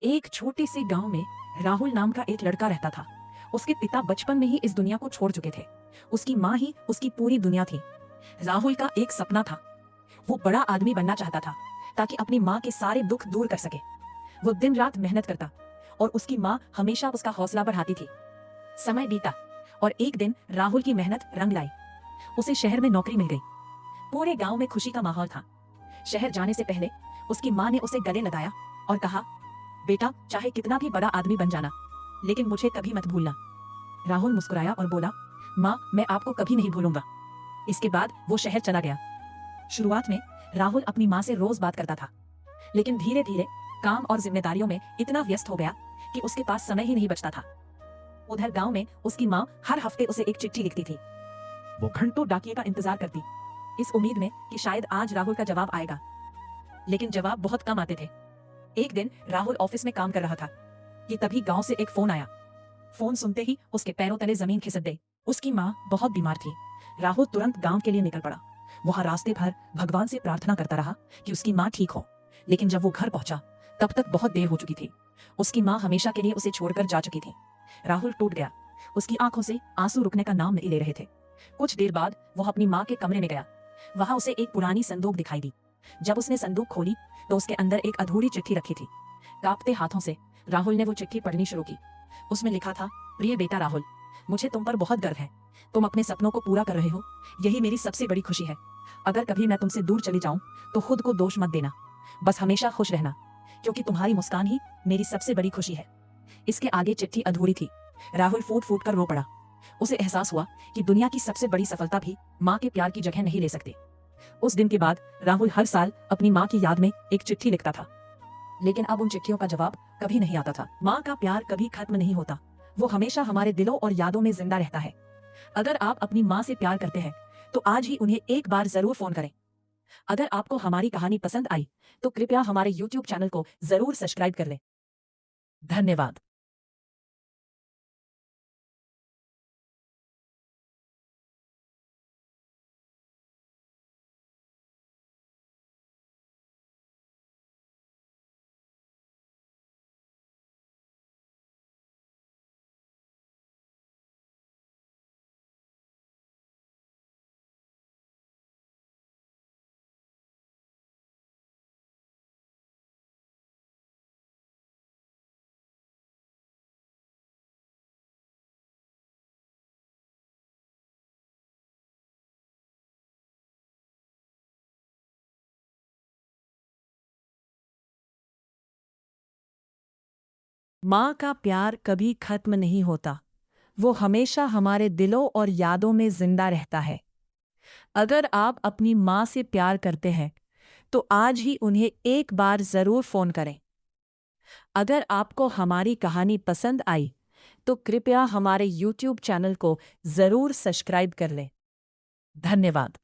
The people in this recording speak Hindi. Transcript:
एक छोटे से गांव में राहुल नाम का एक लड़का रहता था। उसके पिता बचपन में ही इस दुनिया को छोड़ चुके थे। उसकी माँ ही उसकी पूरी दुनिया थी। राहुल का एक सपना था। वो बड़ा आदमी बनना चाहता था ताकि अपनी माँ के सारे दुख दूर कर सके। वो दिन रात मेहनत करता और उसकी माँ हमेशा उसका हौसला बढ़ाती थी। समय बीता और एक दिन राहुल की मेहनत रंग लाई। उसे शहर में नौकरी मिल गई। पूरे गांव में खुशी का माहौल था। शहर जाने से पहले उसकी माँ ने उसे गले लगाया और कहा, बेटा चाहे कितना भी बड़ा आदमी बन जाना, लेकिन मुझे कभी मत भूलना। राहुल मुस्कुराया और बोला, माँ मैं आपको कभी नहीं भूलूंगा। इसके बाद वो शहर चला गया। शुरुआत में राहुल अपनी माँ से रोज बात करता था, लेकिन धीरे धीरे काम और जिम्मेदारियों में इतना व्यस्त हो गया कि उसके पास समय ही नहीं बचता था। उधर गांव में उसकी माँ हर हफ्ते उसे एक चिट्ठी लिखती थी। वो घंटों डाकिये का इंतजार करती, इस उम्मीद में कि शायद आज राहुल का जवाब आएगा, लेकिन जवाब बहुत कम आते थे। एक दिन राहुल ऑफिस में काम कर रहा था कि तभी गांव से एक फोन आया। फोन सुनते ही उसके पैरों तले जमीन खिसक गई। उसकी माँ बहुत बीमार थी। राहुल तुरंत गांव के लिए निकल पड़ा। वह रास्ते भर भगवान से प्रार्थना करता रहा कि उसकी माँ ठीक हो, लेकिन जब वो घर पहुंचा तब तक बहुत देर हो चुकी थी। उसकी माँ हमेशा के लिए उसे छोड़कर जा चुकी थी। राहुल टूट गया। उसकी आंखों से आंसू रुकने का नाम नहीं ले रहे थे। कुछ देर बाद वह अपनी माँ के कमरे में गया। वहां उसे एक पुरानी संदूक दिखाई दी। जब उसने संदूक खोली तो उसके अंदर एक अधूरी चिट्ठी रखी थी। कांपते हाथों से राहुल ने वो चिट्ठी पढ़नी शुरू की। उसमें लिखा था, प्रिय बेटा राहुल, मुझे तुम पर बहुत गर्व है। तुम अपने सपनों को पूरा कर रहे हो, यही मेरी सबसे बड़ी खुशी है। अगर कभी मैं तुमसे दूर चली जाऊं तो खुद को दोष मत देना, बस हमेशा खुश रहना, क्योंकि तुम्हारी मुस्कान ही मेरी सबसे बड़ी खुशी है। इसके आगे चिट्ठी अधूरी थी। राहुल फूट फूट कर रो पड़ा। उसे एहसास हुआ कि दुनिया की सबसे बड़ी सफलता भी माँ के प्यार की जगह नहीं ले सकती। उस दिन के बाद राहुल हर साल अपनी माँ की याद में एक चिट्ठी लिखता था, लेकिन अब उन चिट्ठियों का जवाब कभी नहीं आता था। माँ का प्यार कभी खत्म नहीं होता, वो हमेशा हमारे दिलों और यादों में जिंदा रहता है। अगर आप अपनी माँ से प्यार करते हैं तो आज ही उन्हें एक बार जरूर फोन करें। अगर आपको हमारी कहानी पसंद आई तो कृपया हमारे YouTube चैनल को जरूर सब्सक्राइब कर लें। धन्यवाद। माँ का प्यार कभी खत्म नहीं होता, वो हमेशा हमारे दिलों और यादों में जिंदा रहता है। अगर आप अपनी माँ से प्यार करते हैं तो आज ही उन्हें एक बार जरूर फोन करें। अगर आपको हमारी कहानी पसंद आई तो कृपया हमारे YouTube चैनल को जरूर सब्सक्राइब कर लें। धन्यवाद।